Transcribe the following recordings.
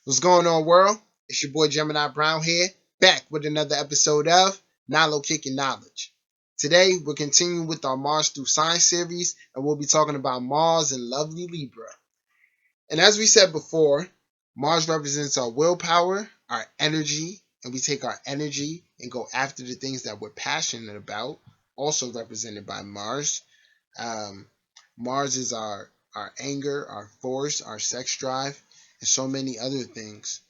What's going on, world? It's your boy Gemini Brown here, back with another episode of Nalo Kicking Knowledge. Today, we're continuing with our Mars through Science series, and we'll be talking about Mars and lovely Libra. And as we said before, Mars represents our willpower, our energy, and we take our energy and go after the things that we're passionate about, also represented by Mars. Um, Mars is our anger, our force, our sex drive, and so many other things.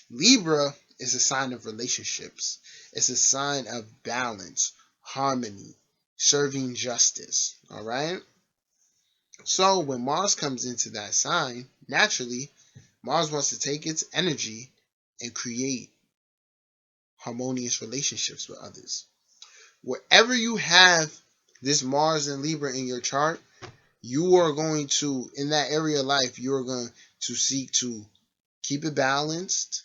Libra is a sign of relationships. It's a sign of balance, harmony, serving justice. All right? So when Mars comes into that sign, naturally, Mars wants to take its energy and create harmonious relationships with others. Wherever you have this Mars and Libra in your chart, you are going to, in that area of life, you are going to seek to keep it balanced,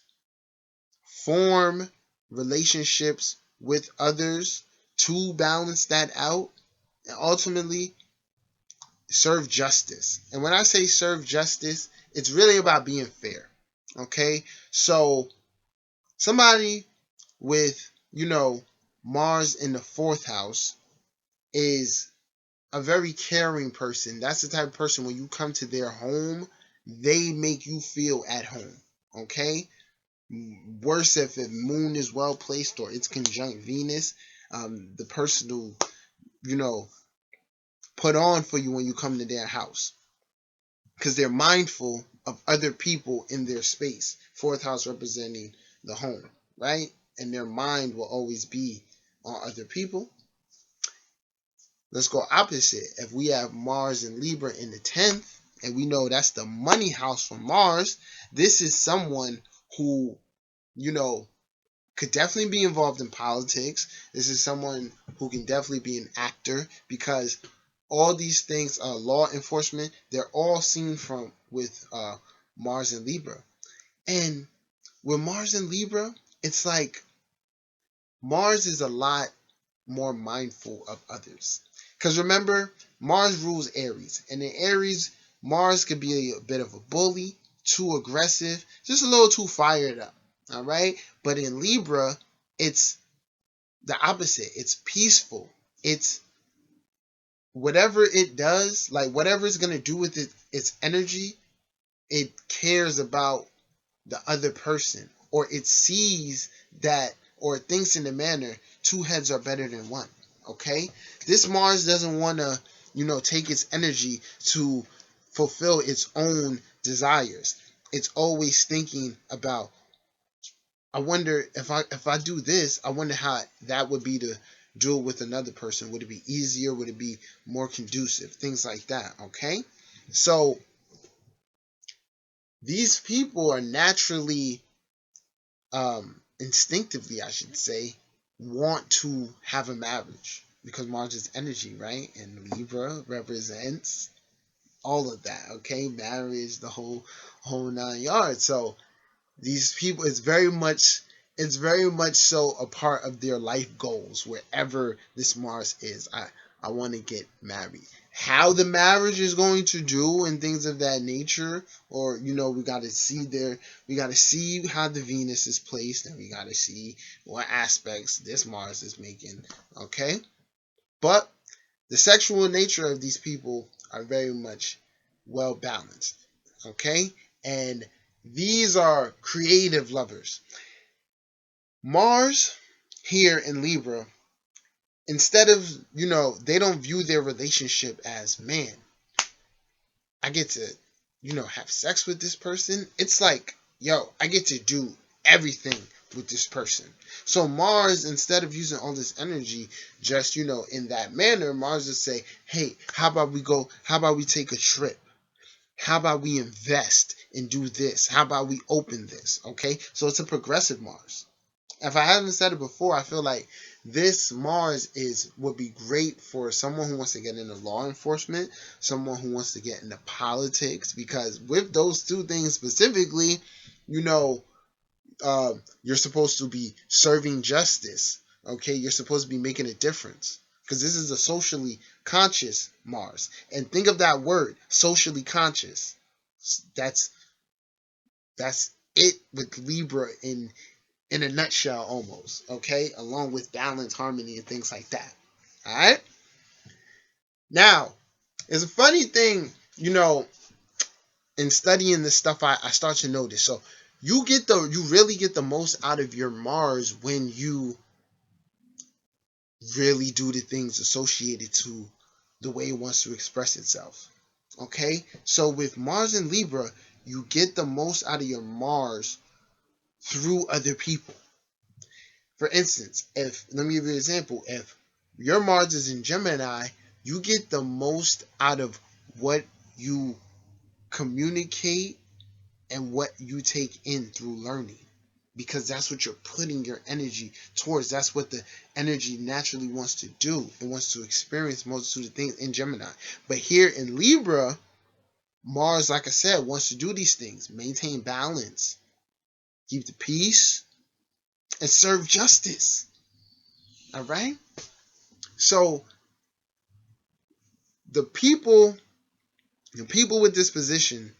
form relationships with others to balance that out, and ultimately serve justice. And when I say serve justice, it's really about being fair. Okay? So, somebody with, Mars in the fourth house is a very caring person. That's the type of person when you come to their home, they make you feel at home. Okay? Worse if the moon is well placed or it's conjunct Venus, the person will, you know, put on for you when you come to their house because they're mindful of other people in their space. Fourth house representing the home, right? And their mind will always be on other people. Let's go opposite. If we have Mars and Libra in the 10th, and we know that's the money house for Mars, this is someone who, you know, could definitely be involved in politics. This is someone who can definitely be an actor because all these things, law enforcement, they're all seen from with Mars and Libra. And with Mars and Libra, it's like Mars is a lot more mindful of others. Because remember, Mars rules Aries, and in Aries, Mars could be a bit of a bully, too aggressive, just a little too fired up. All right, but in Libra, it's the opposite. It's peaceful. It's whatever it does, like whatever it's gonna do with its energy, it cares about the other person, or it sees that, or it thinks in the manner two heads are better than one. Okay, this Mars doesn't want to, take its energy to fulfill its own desires. It's always thinking about, I wonder if I do this, I wonder how that would be to do it with another person. Would it be easier? Would it be more conducive? Things like that. Okay, so these people are naturally, instinctively, I should say, want to have a marriage because Mars is energy, right? And Libra represents all of that. Okay, marriage, the whole 9 yards. So these people, it's very much so a part of their life goals wherever this Mars is. I want to get married. How the marriage is going to do and things of that nature, or we got to see there. We got to see how the Venus is placed, and we got to see what aspects this Mars is making. Okay, but the sexual nature of these people are very much well balanced. Okay, and these are creative lovers. Mars here in Libra, instead of, they don't view their relationship as, man, I get to, have sex with this person. It's like, yo, I get to do everything with this person. So Mars, instead of using all this energy just, in that manner, Mars would say, hey, how about we take a trip? How about we invest and do this? How about we open this? Okay, so it's a progressive Mars. If I haven't said it before, I feel like this Mars would be great for someone who wants to get into law enforcement, someone who wants to get into politics, because with those two things specifically, you know, you're supposed to be serving justice. Okay, you're supposed to be making a difference because this is a socially conscious Mars. And think of that word, socially conscious. That's that's it with Libra in a nutshell almost, okay? Along with balance, harmony, and things like that. All right? Now, it's a funny thing, in studying this stuff, I start to notice. So you really get the most out of your Mars when you really do the things associated to the way it wants to express itself. Okay? So with Mars and Libra, you get the most out of your Mars through other people. For instance, let me give you an example. If your Mars is in Gemini, you get the most out of what you communicate and what you take in through learning, because that's what you're putting your energy towards. That's what the energy naturally wants to do. It wants to experience multitude of things in Gemini. But here in Libra, Mars, like I said, wants to do these things: maintain balance, keep the peace, and serve justice. All right? So the people with this position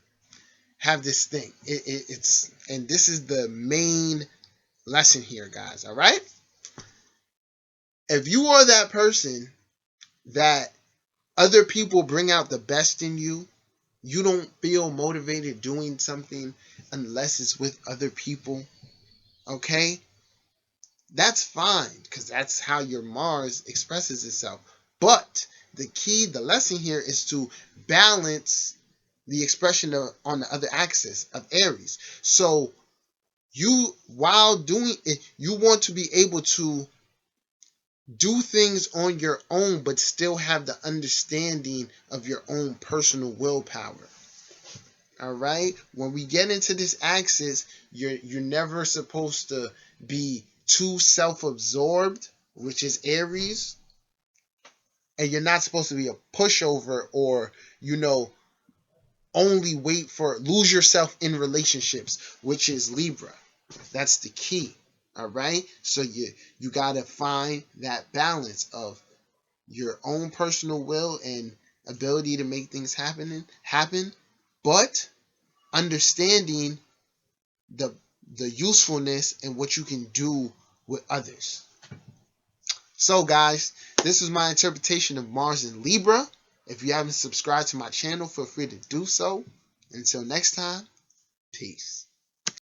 have this thing. And this is the main lesson here, guys. All right? If you are that person that other people bring out the best in you, you don't feel motivated doing something unless it's with other people, okay? That's fine, because that's how your Mars expresses itself. But the lesson here is to balance the expression on the other axis of Aries. So while doing it, you want to be able to do things on your own, but still have the understanding of your own personal willpower. All right? When we get into this axis, you're never supposed to be too self-absorbed, which is Aries, and you're not supposed to be a pushover or, only lose yourself in relationships, which is Libra. That's the key. All right? So you got to find that balance of your own personal will and ability to make things happen, but understanding the usefulness and what you can do with others. So guys, this is my interpretation of Mars in Libra. If you haven't subscribed to my channel, feel free to do so. Until next time, peace.